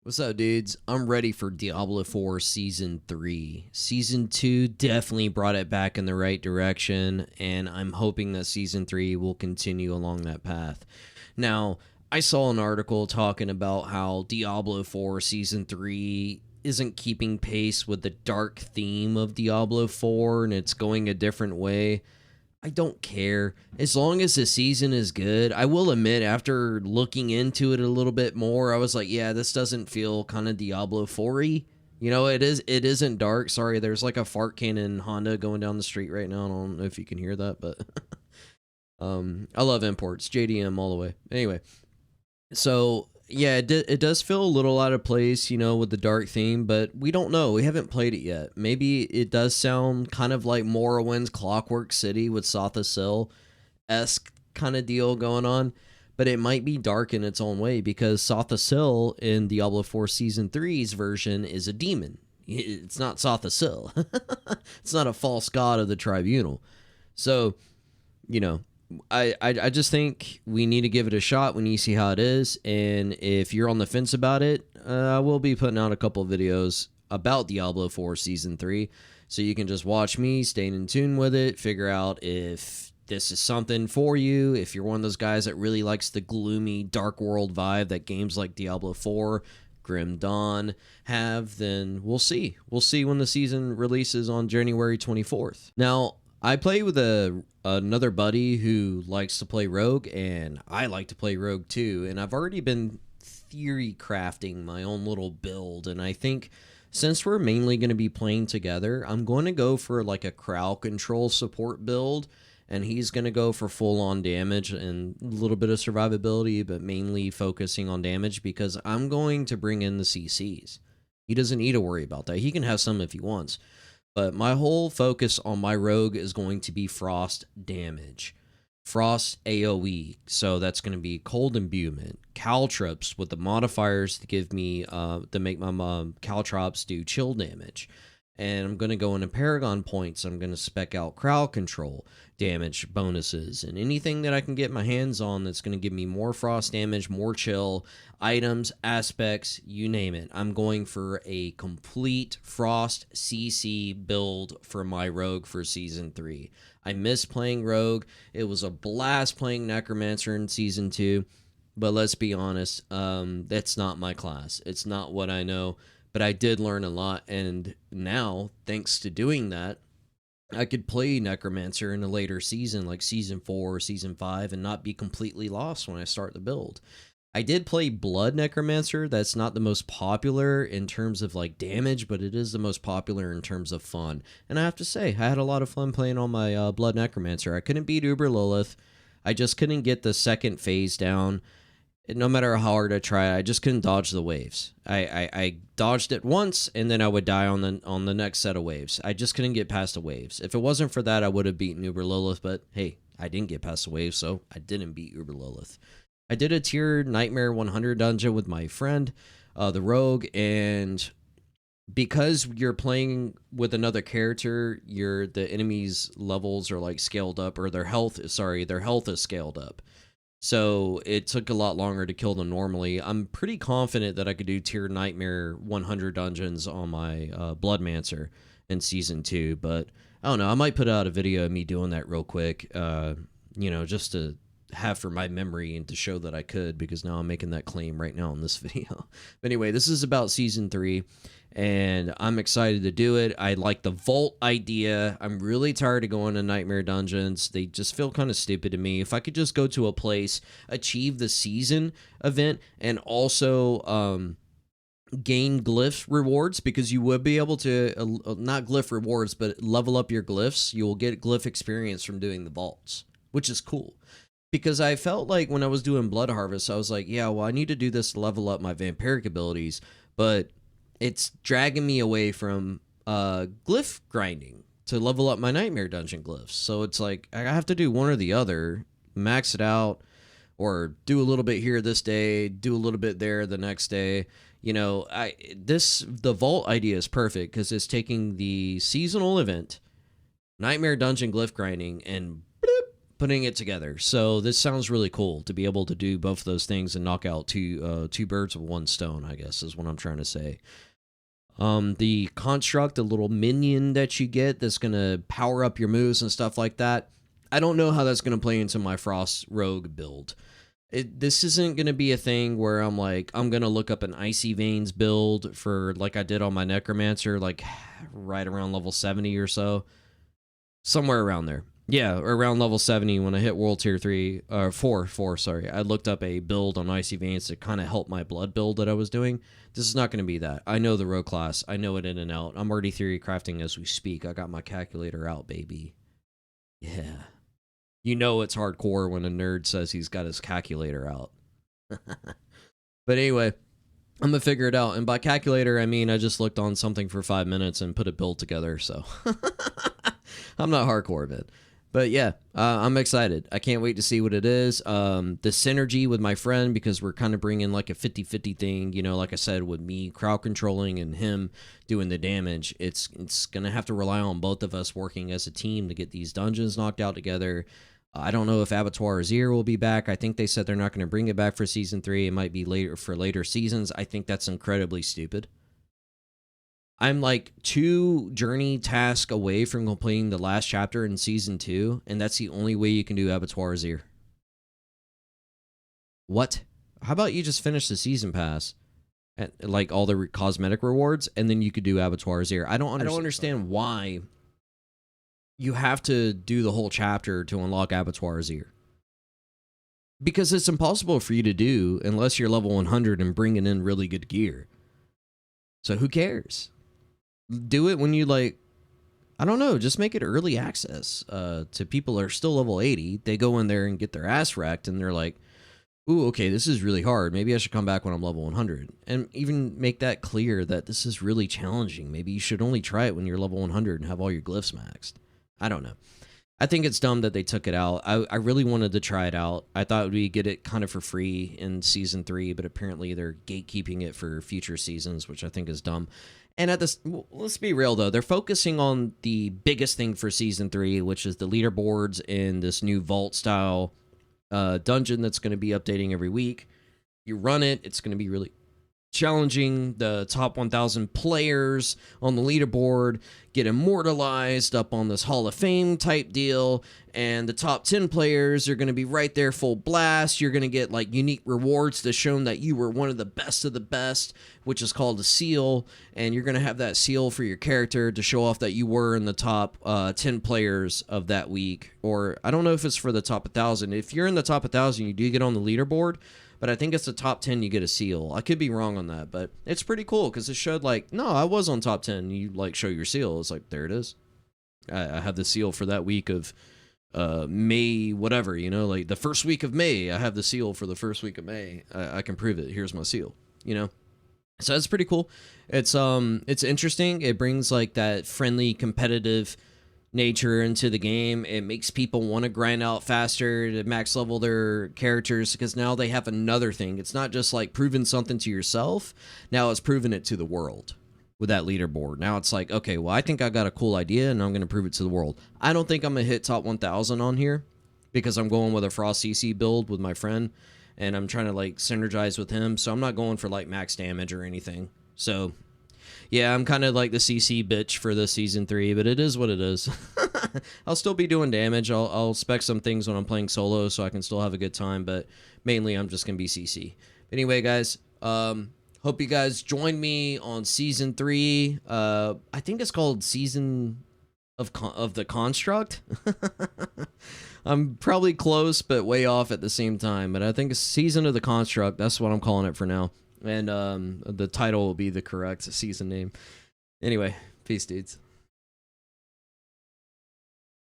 What's up, dudes? I'm ready for Diablo 4 Season 3. Season 2 definitely brought it back in the right direction, and I'm hoping that Season 3 will continue along that path. Now, I saw an article talking about how Diablo 4 Season 3 isn't keeping pace with the dark theme of Diablo 4 and it's going a different way. I don't care. As long as the season is good. I will admit, after looking into it a little bit more, I was like, yeah, this doesn't feel kind of Diablo 4-y. You know, it isn't dark. Sorry, there's like a fart cannon Honda going down the street right now. I don't know if you can hear that, but I love imports. JDM all the way. Anyway, so yeah, it does feel a little out of place, you know, with the dark theme, but we don't know. We haven't played it yet. Maybe it does sound kind of like Morrowind's Clockwork City with Sotha Sil-esque kind of deal going on, but it might be dark in its own way because Sotha Sil in Diablo 4 Season Three's version is a demon. It's not Sotha Sil. It's not a false god of the tribunal. So, you know, I just think we need to give it a shot when you see how it is. And if you're on the fence about it, I will be putting out a couple of videos about Diablo 4 Season 3. So you can just watch me, stay in tune with it, figure out if this is something for you. If you're one of those guys that really likes the gloomy, dark world vibe that games like Diablo 4, Grim Dawn have, then we'll see. We'll see when the season releases on January 24th. Now, I play with another buddy who likes to play Rogue, and I like to play Rogue too. And I've already been theory crafting my own little build, and I think since we're mainly going to be playing together, I'm going to go for like a crowd control support build, and he's going to go for full-on damage and a little bit of survivability, but mainly focusing on damage because I'm going to bring in the CCs. He doesn't need to worry about that. He can have some if he wants. But my whole focus on my rogue is going to be frost damage. Frost AoE, so that's going to be cold imbuement, caltrops with the modifiers to give me, to make my caltrops do chill damage. And I'm going to go into Paragon points. I'm going to spec out crowd control damage bonuses and anything that I can get my hands on that's going to give me more frost damage, more chill, items, aspects, you name it. I'm going for a complete frost CC build for my rogue for Season 3. I miss playing rogue. It was a blast playing Necromancer in Season 2. But let's be honest, that's not my class. It's not what I know. But I did learn a lot, and now, thanks to doing that, I could play Necromancer in a later season, like Season 4 or Season 5, and not be completely lost when I start the build. I did play Blood Necromancer. That's not the most popular in terms of like damage, but it is the most popular in terms of fun. And I have to say, I had a lot of fun playing on my Blood Necromancer. I couldn't beat Uber Lilith. I just couldn't get the second phase down. No matter how hard I tried, I just couldn't dodge the waves. I dodged it once, and then I would die on the next set of waves. I just couldn't get past the waves. If it wasn't for that, I would have beaten Uber Lilith, but hey, I didn't get past the waves, so I didn't beat Uber Lilith. I did a tier Nightmare 100 dungeon with my friend, the Rogue, and because you're playing with another character, the enemy's levels are like scaled up, or their health is scaled up. So it took a lot longer to kill than normally. I'm pretty confident that I could do tier Nightmare 100 dungeons on my Bloodmancer in Season 2, but I don't know. I might put out a video of me doing that real quick, you know, just to have for my memory and to show that I could, because now I'm making that claim right now in this video. But anyway, this is about Season 3, and I'm excited to do it. I like the vault idea. I'm really tired of going to Nightmare dungeons. They just feel kind of stupid to me. If I could just go to a place, achieve the season event, and also gain glyph rewards, because you would be able to, not glyph rewards, but level up your glyphs. You will get glyph experience from doing the vaults, which is cool. Because I felt like when I was doing Blood Harvest, I was like, yeah, well, I need to do this to level up my vampiric abilities, but it's dragging me away from glyph grinding to level up my Nightmare dungeon glyphs. So it's like, I have to do one or the other, max it out, or do a little bit here this day, do a little bit there the next day. You know, the vault idea is perfect because it's taking the seasonal event, Nightmare dungeon glyph grinding, and putting it together. So this sounds really cool to be able to do both of those things and knock out two birds with one stone, I guess is what I'm trying to say. The construct, the little minion that you get that's gonna power up your moves and stuff like that. I don't know how that's gonna play into my Frost Rogue build. This isn't gonna be a thing where I'm like, I'm gonna look up an Icy Veins build for like I did on my Necromancer, like right around level 70 or so. Somewhere around there. Yeah, around level 70 when I hit World Tier 3, or 4, sorry. I looked up a build on Icy Veins to kind of help my blood build that I was doing. This is not going to be that. I know the rogue class. I know it in and out. I'm already theory crafting as we speak. I got my calculator out, baby. Yeah. You know it's hardcore when a nerd says he's got his calculator out. But anyway, I'm going to figure it out. And by calculator, I mean I just looked on something for 5 minutes and put a build together, so... I'm not hardcore, man. But yeah, I'm excited. I can't wait to see what it is. The synergy with my friend, because we're kind of bringing like a 50-50 thing, you know, like I said, with me crowd controlling and him doing the damage. It's going to have to rely on both of us working as a team to get these dungeons knocked out together. I don't know if Abattoir Azir will be back. I think they said they're not going to bring it back for Season 3. It might be later for later seasons. I think that's incredibly stupid. I'm like 2 journey tasks away from completing the last chapter in Season 2, and that's the only way you can do Abattoir Azir. What? How about you just finish the Season Pass, and, like all the cosmetic rewards, and then you could do Abattoir Azir? I don't understand why you have to do the whole chapter to unlock Abattoir Azir. Because it's impossible for you to do unless you're level 100 and bringing in really good gear. So who cares? Do it when you like, I don't know, just make it early access to people that are still level 80. They go in there and get their ass wrecked and they're like, ooh, okay, this is really hard. Maybe I should come back when I'm level 100. And even make that clear that this is really challenging. Maybe you should only try it when you're level 100 and have all your glyphs maxed. I don't know. I think it's dumb that they took it out. I really wanted to try it out. I thought we'd get it kind of for free in Season 3, but apparently they're gatekeeping it for future seasons, which I think is dumb. And at this, let's be real though, they're focusing on the biggest thing for Season 3, which is the leaderboards in this new vault style dungeon that's going to be updating every week. You run it, it's going to be really challenging. The top 1,000 players on the leaderboard get immortalized up on this Hall of Fame type deal, and the top 10 players are going to be right there full blast. You're going to get like unique rewards to show that you were one of the best of the best, which is called a seal, and you're going to have that seal for your character to show off that you were in the top 10 players of that week. Or I don't know if it's for the top 1,000. If you're in the top 1,000, you do get on the leaderboard, but I think it's the top 10 you get a seal. I could be wrong on that, but it's pretty cool because it showed like, no, I was on top 10. You like show your seal. It's like, there it is. I have the seal for that week of May, whatever, you know, like the first week of May. I have the seal for the first week of May. I can prove it. Here's my seal, you know? So that's pretty cool. It's interesting. It brings like that friendly, competitive nature into the game. It makes people want to grind out faster to max level their characters because now they have another thing. It's not just like proving something to yourself. Now it's proving it to the world with that leaderboard. Now it's like, okay, well, I think I got a cool idea and I'm going to prove it to the world. I don't think I'm going to hit top 1,000 on here because I'm going with a Frost CC build with my friend and I'm trying to like synergize with him. So I'm not going for like max damage or anything. So yeah, I'm kind of like the CC bitch for this Season 3, but it is what it is. I'll still be doing damage. I'll spec some things when I'm playing solo so I can still have a good time, but mainly I'm just going to be CC. Anyway, guys, hope you guys join me on Season 3. I think it's called Season of the Construct. I'm probably close, but way off at the same time, but I think it's Season of the Construct. That's what I'm calling it for now. And the title will be the correct season name. Anyway, peace, dudes.